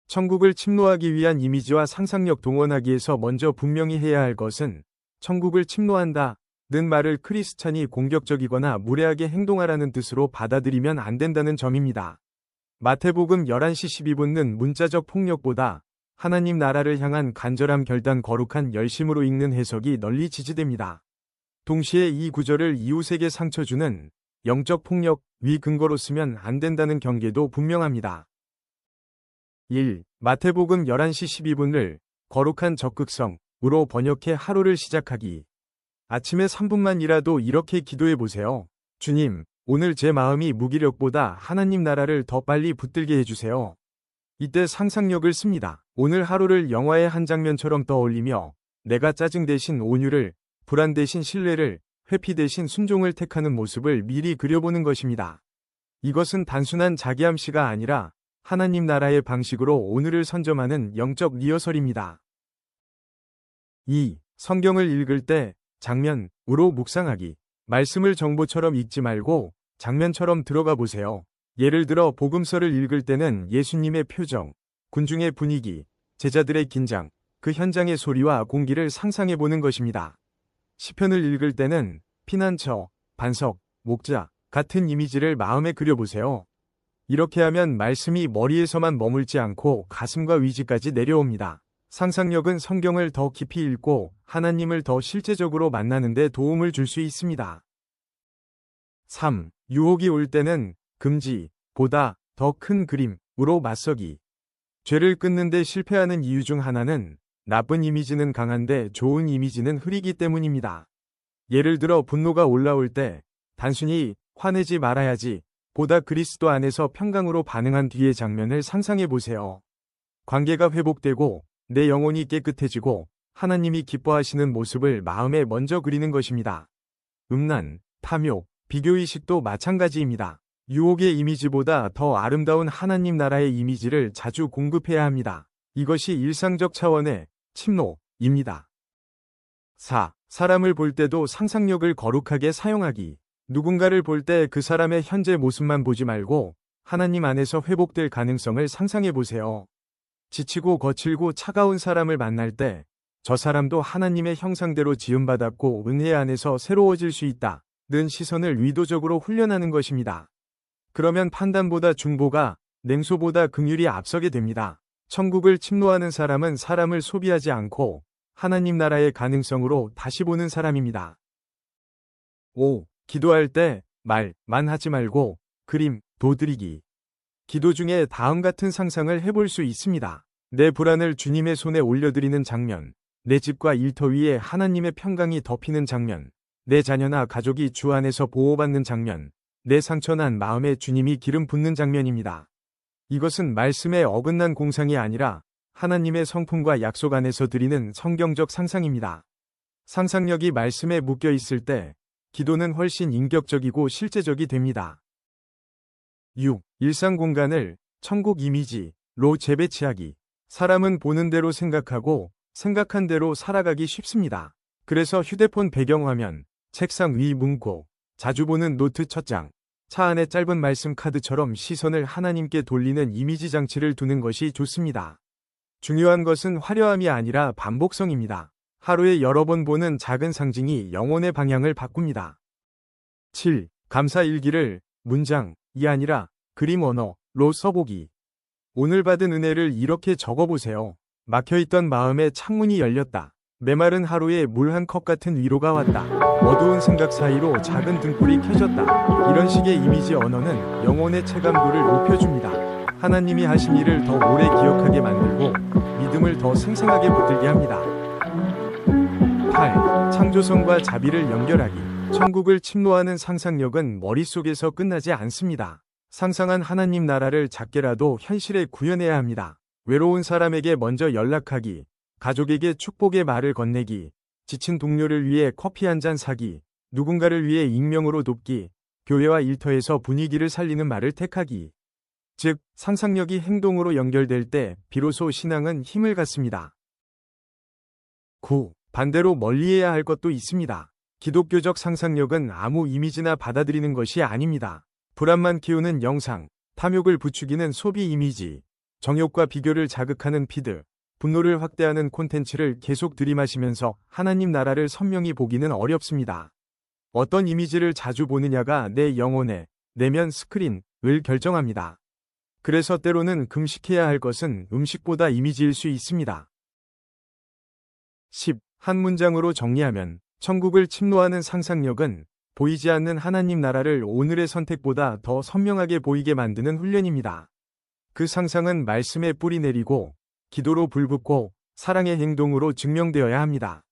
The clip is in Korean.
천국을 침노하기 위한 이미지와 상상력 동원하기에서 먼저 분명히 해야 할 것은 천국을 침노한다 는 말을 크리스찬이 공격적이거나 무례하게 행동하라는 뜻으로 받아들이면 안 된다는 점입니다. 마태복음 11시 12분은 문자적 폭력보다 하나님 나라를 향한 간절함 결단 거룩한 열심으로 읽는 해석이 널리 지지됩니다. 동시에 이 구절을 이웃에게 상처 주는 영적 폭력 위 근거로 쓰면 안 된다는 경계도 분명합니다. 1. 마태복음 11시 12분을 거룩한 적극성으로 번역해 하루를 시작하기. 아침에 3분만이라도 이렇게 기도해 보세요. 주님, 오늘 제 마음이 무기력보다 하나님 나라를 더 빨리 붙들게 해주세요. 이때 상상력을 씁니다. 오늘 하루를 영화의 한 장면처럼 떠올리며 내가 짜증 대신 온유를, 불안 대신 신뢰를, 회피 대신 순종을 택하는 모습을 미리 그려보는 것입니다. 이것은 단순한 자기암시가 아니라 하나님 나라의 방식으로 오늘을 선점하는 영적 리허설입니다. 2. 성경을 읽을 때 장면으로 묵상하기. 말씀을 정보처럼 읽지 말고 장면처럼 들어가 보세요. 예를 들어 복음서를 읽을 때는 예수님의 표정, 군중의 분위기, 제자들의 긴장, 그 현장의 소리와 공기를 상상해 보는 것입니다. 시편을 읽을 때는 피난처, 반석, 목자 같은 이미지를 마음에 그려보세요. 이렇게 하면 말씀이 머리에서만 머물지 않고 가슴과 위지까지 내려옵니다. 상상력은 성경을 더 깊이 읽고 하나님을 더 실제적으로 만나는 데 도움을 줄 수 있습니다. 3. 유혹이 올 때는 금지보다 더 큰 그림으로 맞서기. 죄를 끊는 데 실패하는 이유 중 하나는 나쁜 이미지는 강한데 좋은 이미지는 흐리기 때문입니다. 예를 들어 분노가 올라올 때 단순히 화내지 말아야지 보다 그리스도 안에서 평강으로 반응한 뒤의 장면을 상상해 보세요. 관계가 회복되고 내 영혼이 깨끗해지고 하나님이 기뻐하시는 모습을 마음에 먼저 그리는 것입니다. 음란, 탐욕, 비교의식도 마찬가지입니다. 유혹의 이미지보다 더 아름다운 하나님 나라의 이미지를 자주 공급해야 합니다. 이것이 일상적 차원의 침노입니다. 4. 사람을 볼 때도 상상력을 거룩하게 사용하기. 누군가를 볼 때 그 사람의 현재 모습만 보지 말고 하나님 안에서 회복될 가능성을 상상해 보세요. 지치고 거칠고 차가운 사람을 만날 때 저 사람도 하나님의 형상대로 지음받았고 은혜 안에서 새로워질 수 있다는 시선을 의도적으로 훈련하는 것입니다. 그러면 판단보다 중보가, 냉소보다 긍휼이 앞서게 됩니다. 천국을 침노하는 사람은 사람을 소비하지 않고 하나님 나라의 가능성으로 다시 보는 사람입니다. 5. 기도할 때 말만 하지 말고 그림, 도드리기. 기도 중에 다음 같은 상상을 해볼 수 있습니다. 내 불안을 주님의 손에 올려드리는 장면, 내 집과 일터 위에 하나님의 평강이 덮이는 장면, 내 자녀나 가족이 주 안에서 보호받는 장면, 내 상처난 마음에 주님이 기름 붓는 장면입니다. 이것은 말씀에 어긋난 공상이 아니라 하나님의 성품과 약속 안에서 드리는 성경적 상상입니다. 상상력이 말씀에 묶여 있을 때 기도는 훨씬 인격적이고 실제적이 됩니다. 6. 일상 공간을 천국 이미지로 재배치하기. 사람은 보는 대로 생각하고 생각한 대로 살아가기 쉽습니다. 그래서 휴대폰 배경화면, 책상 위 문구, 자주 보는 노트 첫 장, 차 안의 짧은 말씀 카드처럼 시선을 하나님께 돌리는 이미지 장치를 두는 것이 좋습니다. 중요한 것은 화려함이 아니라 반복성입니다. 하루에 여러 번 보는 작은 상징이 영혼의 방향을 바꿉니다. 7. 감사 일기를 문장이 아니라 그림 언어로 써보기. 오늘 받은 은혜를 이렇게 적어보세요. 막혀있던 마음의 창문이 열렸다. 메마른 하루에 물 한 컵 같은 위로가 왔다. 어두운 생각 사이로 작은 등불이 켜졌다. 이런 식의 이미지 언어는 영혼의 체감도를 높여줍니다. 하나님이 하신 일을 더 오래 기억하게 만들고 믿음을 더 생생하게 붙들게 합니다. 8. 창조성과 자비를 연결하기. 천국을 침노하는 상상력은 머릿속에서 끝나지 않습니다. 상상한 하나님 나라를 작게라도 현실에 구현해야 합니다. 외로운 사람에게 먼저 연락하기, 가족에게 축복의 말을 건네기, 지친 동료를 위해 커피 한 잔 사기, 누군가를 위해 익명으로 돕기, 교회와 일터에서 분위기를 살리는 말을 택하기. 즉, 상상력이 행동으로 연결될 때 비로소 신앙은 힘을 갖습니다. 9. 반대로 멀리해야 할 것도 있습니다. 기독교적 상상력은 아무 이미지나 받아들이는 것이 아닙니다. 불안만 키우는 영상, 탐욕을 부추기는 소비 이미지, 정욕과 비교를 자극하는 피드, 분노를 확대하는 콘텐츠를 계속 들이마시면서 하나님 나라를 선명히 보기는 어렵습니다. 어떤 이미지를 자주 보느냐가 내 영혼의 내면 스크린을 결정합니다. 그래서 때로는 금식해야 할 것은 음식보다 이미지일 수 있습니다. 10. 한 문장으로 정리하면 천국을 침노하는 상상력은 보이지 않는 하나님 나라를 오늘의 선택보다 더 선명하게 보이게 만드는 훈련입니다. 그 상상은 말씀에 뿌리 내리고 기도로 불붙고 사랑의 행동으로 증명되어야 합니다.